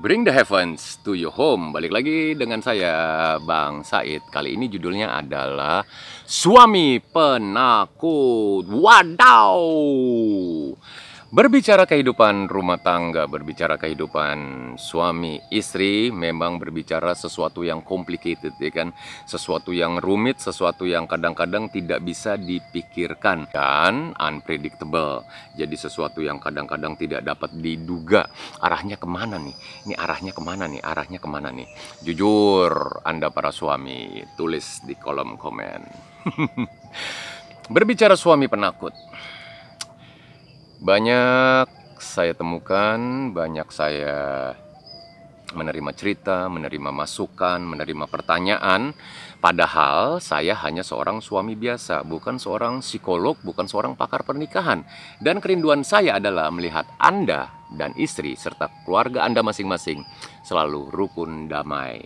Bring the heavens to your home. Balik lagi dengan saya, Bang Said. Kali ini judulnya adalah Suami Penakut. Wadaw! Berbicara kehidupan rumah tangga, berbicara kehidupan suami istri, memang berbicara sesuatu yang complicated, ya kan? Sesuatu yang rumit, sesuatu yang kadang-kadang tidak bisa dipikirkan dan unpredictable. Jadi sesuatu yang kadang-kadang tidak dapat diduga. Arahnya kemana nih? Ini arahnya kemana nih? Arahnya kemana nih? Jujur, Anda para suami, tulis di kolom komen. Berbicara suami penakut. Banyak saya temukan, banyak saya menerima cerita, menerima masukan, menerima pertanyaan. Padahal saya hanya seorang suami biasa, bukan seorang psikolog, bukan seorang pakar pernikahan. Dan kerinduan saya adalah melihat Anda dan istri serta keluarga Anda masing-masing selalu rukun damai,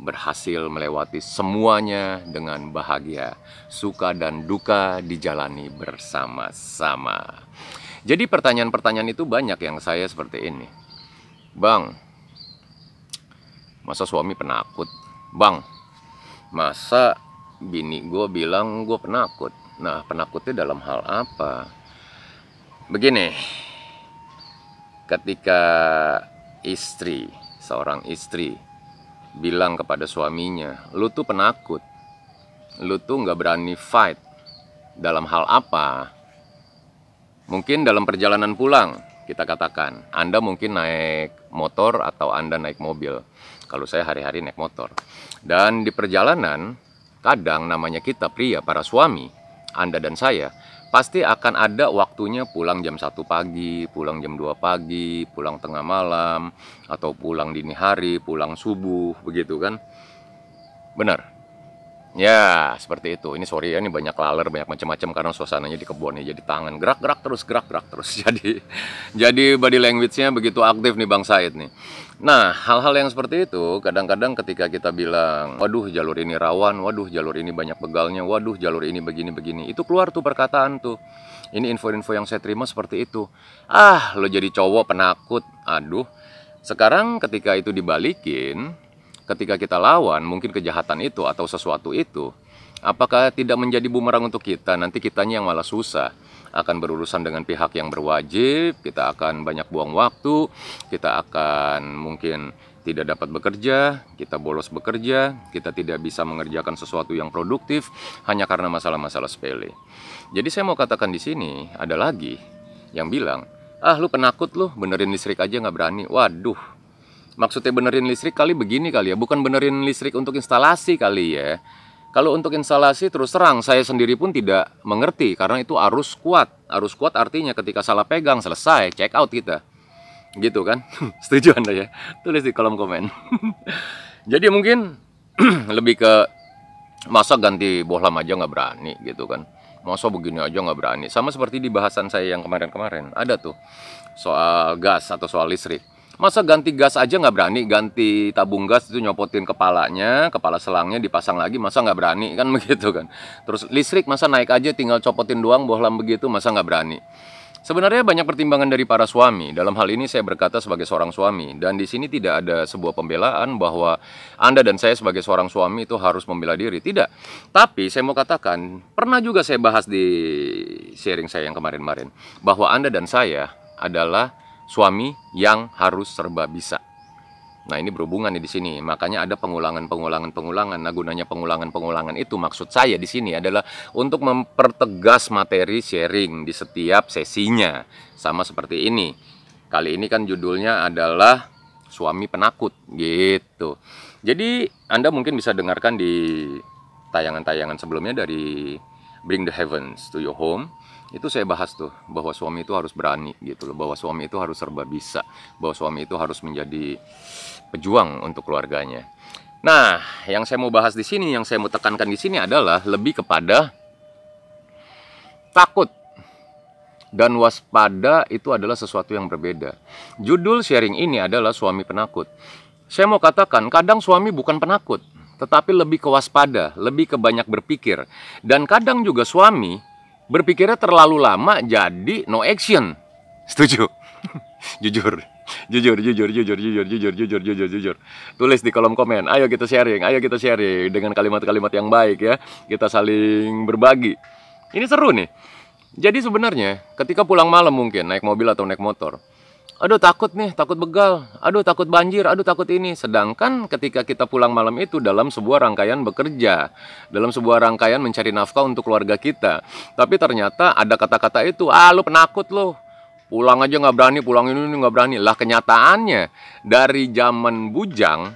berhasil melewati semuanya dengan bahagia, suka dan duka dijalani bersama-sama. Jadi pertanyaan-pertanyaan itu banyak yang saya seperti ini. Bang, masa suami penakut? Bang, masa bini gue bilang gue penakut? Nah, penakutnya dalam hal apa? Begini, ketika istri, seorang istri bilang kepada suaminya, lu tuh penakut, lu tuh gak berani fight. Dalam hal apa? Mungkin dalam perjalanan pulang, kita katakan, Anda mungkin naik motor atau Anda naik mobil. Kalau saya hari-hari naik motor. Dan di perjalanan, kadang namanya kita pria, para suami, Anda dan saya, pasti akan ada waktunya pulang jam 1 pagi, pulang jam 2 pagi, pulang tengah malam, atau pulang dini hari, pulang subuh, begitu kan? Benar. Ya, seperti itu. Ini sorry ya, ini banyak laler, banyak macam-macam karena suasananya di kebun nih. Jadi tangan gerak-gerak terus, gerak-gerak terus. Jadi body language-nya begitu aktif nih Bang Said nih. Nah, hal-hal yang seperti itu kadang-kadang ketika kita bilang, waduh jalur ini rawan, waduh jalur ini banyak begalnya, waduh jalur ini begini-begini. Itu keluar tuh perkataan tuh. Ini info-info yang saya terima seperti itu. Ah, lo jadi cowok penakut. Aduh. Sekarang ketika itu dibalikin, ketika kita lawan mungkin kejahatan itu atau sesuatu itu, apakah tidak menjadi bumerang untuk kita? Nanti kitanya yang malah susah, akan berurusan dengan pihak yang berwajib, kita akan banyak buang waktu, kita akan mungkin tidak dapat bekerja, kita bolos bekerja, kita tidak bisa mengerjakan sesuatu yang produktif hanya karena masalah-masalah sepele. Jadi saya mau katakan di sini ada lagi yang bilang, ah lu penakut lu, benerin listrik aja nggak berani. Waduh. Maksudnya benerin listrik kali begini kali ya, bukan benerin listrik untuk instalasi kali ya. Kalau untuk instalasi terus terang saya sendiri pun tidak mengerti karena itu arus kuat. Arus kuat artinya ketika salah pegang selesai, check out kita. Gitu kan? Setuju Anda ya? Tulis di kolom komen. Jadi mungkin lebih ke masa ganti bohlam aja nggak berani gitu kan. Masa begini aja nggak berani. Sama seperti di bahasan saya yang kemarin-kemarin. Ada tuh soal gas atau soal listrik. Masa ganti gas aja nggak berani, ganti tabung gas itu nyopotin kepalanya, kepala selangnya dipasang lagi, masa nggak berani, kan begitu kan. Terus listrik masa naik aja tinggal copotin doang, bohlam begitu, masa nggak berani. Sebenarnya banyak pertimbangan dari para suami. Dalam hal ini saya berkata sebagai seorang suami. Dan di sini tidak ada sebuah pembelaan bahwa Anda dan saya sebagai seorang suami itu harus membela diri. Tidak. Tapi saya mau katakan, pernah juga saya bahas di sharing saya yang kemarin-kemarin, bahwa Anda dan saya adalah suami yang harus serba bisa. Nah, ini berhubungan nih di sini. Makanya ada pengulangan. Nah, gunanya pengulangan itu maksud saya di sini adalah untuk mempertegas materi sharing di setiap sesinya. Sama seperti ini. Kali ini kan judulnya adalah Suami Penakut gitu. Jadi, Anda mungkin bisa dengarkan di tayangan-tayangan sebelumnya dari Bring the Heavens to Your Home. Itu saya bahas tuh bahwa suami itu harus berani gitu loh, bahwa suami itu harus serba bisa, bahwa suami itu harus menjadi pejuang untuk keluarganya. Nah, yang saya mau bahas di sini, yang saya mau tekankan di sini adalah lebih kepada takut dan waspada itu adalah sesuatu yang berbeda. Judul sharing ini adalah Suami Penakut. Saya mau katakan, kadang suami bukan penakut, tetapi lebih ke waspada, lebih ke banyak berpikir. Dan kadang juga suami berpikirnya terlalu lama jadi no action. Setuju? Jujur. Jujur, jujur, jujur, jujur, jujur, jujur, jujur, jujur. Tulis di kolom komen. Ayo kita sharing dengan kalimat-kalimat yang baik ya. Kita saling berbagi. Ini seru nih. Jadi sebenarnya ketika pulang malam mungkin naik mobil atau naik motor, aduh takut nih, takut begal, aduh takut banjir, aduh takut ini. Sedangkan ketika kita pulang malam itu dalam sebuah rangkaian bekerja, dalam sebuah rangkaian mencari nafkah untuk keluarga kita. Tapi ternyata ada kata-kata itu, lu penakut lo, pulang aja nggak berani, pulang ini nggak berani. Lah kenyataannya dari zaman bujang,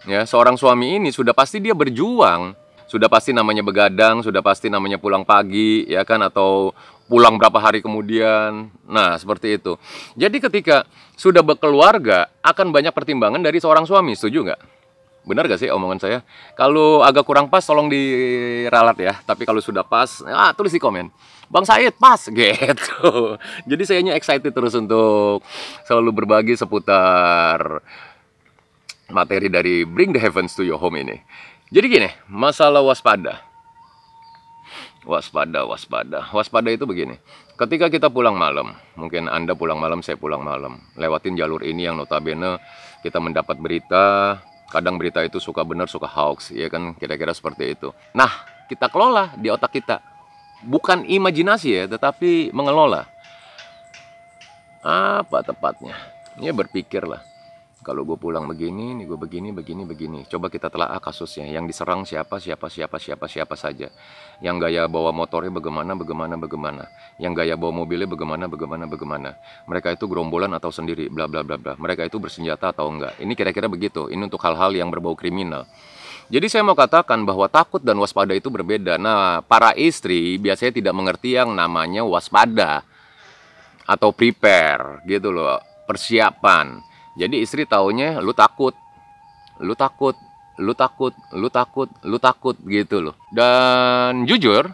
ya seorang suami ini sudah pasti dia berjuang. Sudah pasti namanya begadang, sudah pasti namanya pulang pagi, ya kan, atau pulang berapa hari kemudian. Nah, seperti itu. Jadi ketika sudah berkeluarga, akan banyak pertimbangan dari seorang suami. Setuju nggak? Benar nggak sih omongan saya? Kalau agak kurang pas, tolong diralat ya. Tapi kalau sudah pas, tulis di komen. Bang Said, pas, gitu. Jadi sayanya excited terus untuk selalu berbagi seputar materi dari Bring the Heavens to Your Home ini. Jadi gini, masalah waspada. Waspada itu begini. Ketika kita pulang malam, mungkin Anda pulang malam, saya pulang malam, lewatin jalur ini yang notabene kita mendapat berita, kadang berita itu suka benar, suka hoax, ya kan, kira-kira seperti itu. Nah, kita kelola di otak kita. Bukan imajinasi ya, tetapi mengelola. Apa tepatnya? Ya berpikirlah. Kalau gue pulang begini, nih gue begini. Coba kita telaah kasusnya. Yang diserang siapa saja. Yang gaya bawa motornya bagaimana. Yang gaya bawa mobilnya bagaimana. Mereka itu gerombolan atau sendiri, bla bla bla bla. Mereka itu bersenjata atau enggak. Ini kira-kira begitu. Ini untuk hal-hal yang berbau kriminal. Jadi saya mau katakan bahwa takut dan waspada itu berbeda. Nah, para istri biasanya tidak mengerti yang namanya waspada atau prepare gitu loh, persiapan. Jadi istri taunya lu takut gitu loh. Dan jujur,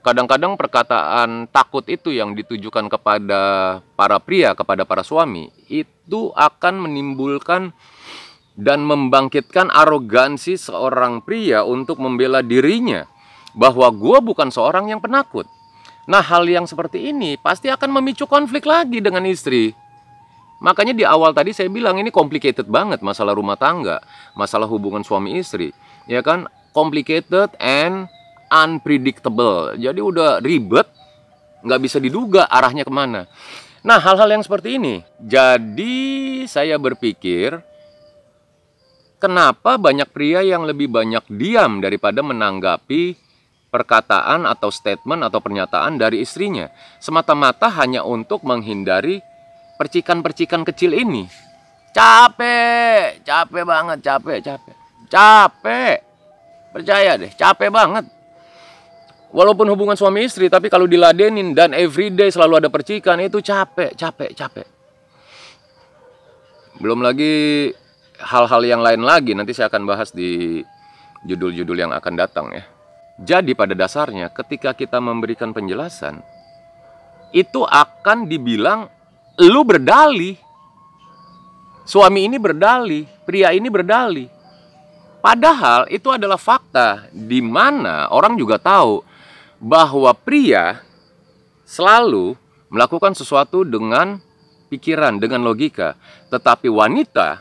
kadang-kadang perkataan takut itu yang ditujukan kepada para pria, kepada para suami, itu akan menimbulkan dan membangkitkan arogansi seorang pria untuk membela dirinya bahwa gua bukan seorang yang penakut. Nah, hal yang seperti ini pasti akan memicu konflik lagi dengan istri. Makanya di awal tadi saya bilang ini complicated banget masalah rumah tangga, masalah hubungan suami istri, ya kan, complicated and unpredictable. Jadi udah ribet, nggak bisa diduga arahnya kemana. Nah, hal-hal yang seperti ini. Jadi saya berpikir, kenapa banyak pria yang lebih banyak diam daripada menanggapi perkataan atau statement atau pernyataan dari istrinya, semata-mata hanya untuk menghindari percikan-percikan kecil ini. Capek banget, capek. Percaya deh, capek banget. Walaupun hubungan suami istri, tapi kalau diladenin dan everyday selalu ada percikan, itu capek. Belum lagi hal-hal yang lain lagi, nanti saya akan bahas di judul-judul yang akan datang ya. Jadi pada dasarnya ketika kita memberikan penjelasan, itu akan dibilang lu berdalih, suami ini berdalih, pria ini berdalih. Padahal itu adalah fakta, di mana orang juga tahu bahwa pria selalu melakukan sesuatu dengan pikiran, dengan logika. Tetapi wanita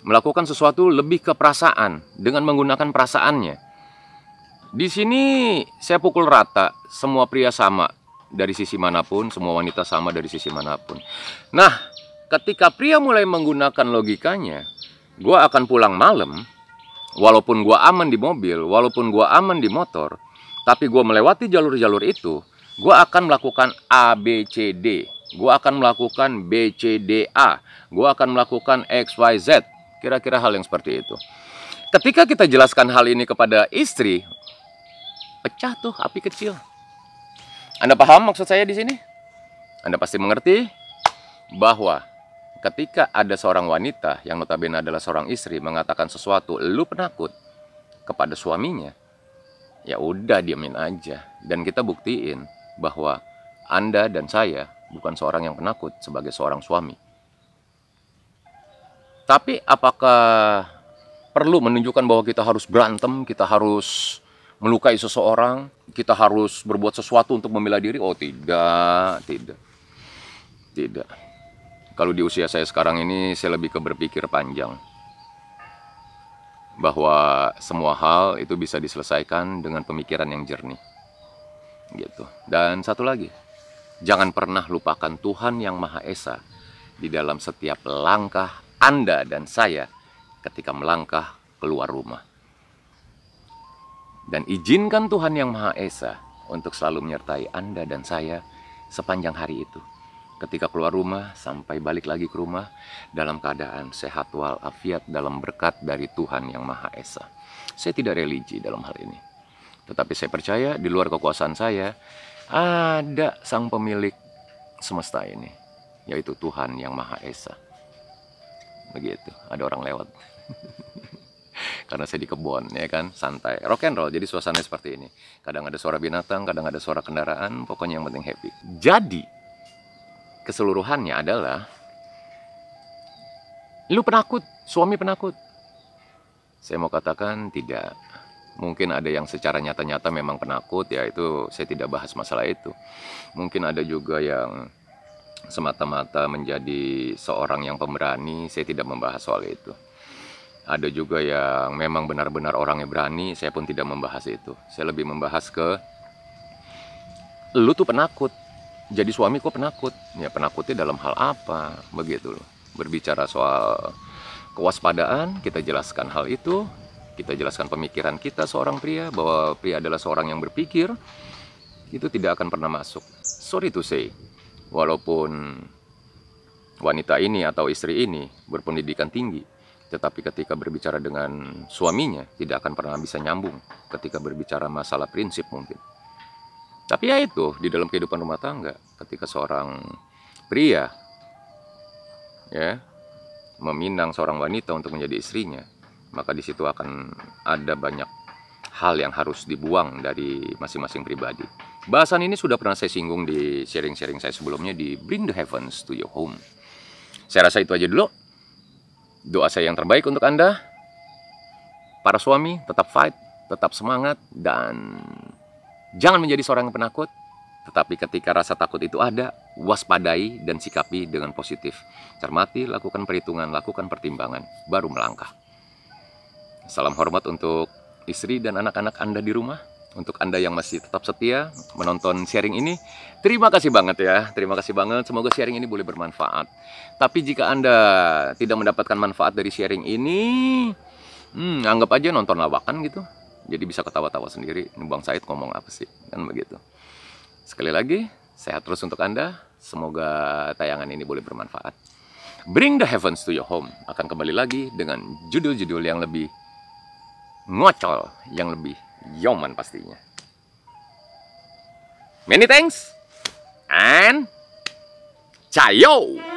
melakukan sesuatu lebih ke perasaan, dengan menggunakan perasaannya. Di sini saya pukul rata, semua pria sama dari sisi manapun, semua wanita sama dari sisi manapun. Nah, ketika pria mulai menggunakan logikanya, gue akan pulang malam, walaupun gue aman di mobil, walaupun gue aman di motor, tapi gue melewati jalur-jalur itu, gue akan melakukan A, B, C, D. Gue akan melakukan B, C, D, A. Gue akan melakukan X, Y, Z. Kira-kira hal yang seperti itu. Ketika kita jelaskan hal ini kepada istri, pecah tuh api kecil. Anda paham maksud saya di sini? Anda pasti mengerti bahwa ketika ada seorang wanita yang notabene adalah seorang istri mengatakan sesuatu, lu penakut, kepada suaminya, ya udah diamin aja. Dan kita buktiin bahwa Anda dan saya bukan seorang yang penakut sebagai seorang suami. Tapi apakah perlu menunjukkan bahwa kita harus berantem, kita harus melukai seseorang, kita harus berbuat sesuatu untuk membela diri? Oh tidak. Kalau di usia saya sekarang ini, saya lebih ke berpikir panjang. Bahwa semua hal itu bisa diselesaikan dengan pemikiran yang jernih. Gitu. Dan satu lagi, jangan pernah lupakan Tuhan yang Maha Esa di dalam setiap langkah Anda dan saya ketika melangkah keluar rumah. Dan izinkan Tuhan yang Maha Esa untuk selalu menyertai Anda dan saya sepanjang hari itu. Ketika keluar rumah sampai balik lagi ke rumah dalam keadaan sehat walafiat dalam berkat dari Tuhan yang Maha Esa. Saya tidak religi dalam hal ini. Tetapi saya percaya di luar kekuasaan saya ada sang pemilik semesta ini, yaitu Tuhan yang Maha Esa. Begitu, ada orang lewat. Karena saya di kebun, ya kan, santai, rock and roll, jadi suasananya seperti ini. Kadang ada suara binatang, kadang ada suara kendaraan, pokoknya yang penting happy. Jadi, keseluruhannya adalah, lu penakut, suami penakut. Saya mau katakan tidak. Mungkin ada yang secara nyata-nyata memang penakut, ya itu saya tidak bahas masalah itu. Mungkin ada juga yang semata-mata menjadi seorang yang pemberani, saya tidak membahas soal itu. Ada juga yang memang benar-benar orangnya berani, saya pun tidak membahas itu. Saya lebih membahas ke, lu tuh penakut, jadi suami kok penakut? Ya penakutnya dalam hal apa? Begitu loh. Berbicara soal kewaspadaan, kita jelaskan hal itu. Kita jelaskan pemikiran kita seorang pria, bahwa pria adalah seorang yang berpikir. Itu tidak akan pernah masuk. Sorry to say, walaupun wanita ini atau istri ini berpendidikan tinggi, tetapi ketika berbicara dengan suaminya, tidak akan pernah bisa nyambung ketika berbicara masalah prinsip mungkin. Tapi ya itu, di dalam kehidupan rumah tangga, ketika seorang pria ya meminang seorang wanita untuk menjadi istrinya, maka di situ akan ada banyak hal yang harus dibuang dari masing-masing pribadi. Bahasan ini sudah pernah saya singgung di sharing-sharing saya sebelumnya di Bring the Heavens to Your Home. Saya rasa itu aja dulu. Doa saya yang terbaik untuk Anda, para suami, tetap fight, tetap semangat, dan jangan menjadi seorang yang penakut, tetapi ketika rasa takut itu ada, waspadai dan sikapi dengan positif. Cermati, lakukan perhitungan, lakukan pertimbangan, baru melangkah. Salam hormat untuk istri dan anak-anak Anda di rumah. Untuk Anda yang masih tetap setia menonton sharing ini, terima kasih banget ya. Terima kasih banget, semoga sharing ini boleh bermanfaat. Tapi jika Anda tidak mendapatkan manfaat dari sharing ini, anggap aja nonton lawakan gitu. Jadi bisa ketawa-tawa sendiri, ini Bang Said ngomong apa sih, kan begitu. Sekali lagi, sehat terus untuk Anda. Semoga tayangan ini boleh bermanfaat. Bring the Heavens to Your Home akan kembali lagi dengan judul-judul yang lebih ngocol, yang lebih yoman pastinya. Many thanks and ciao.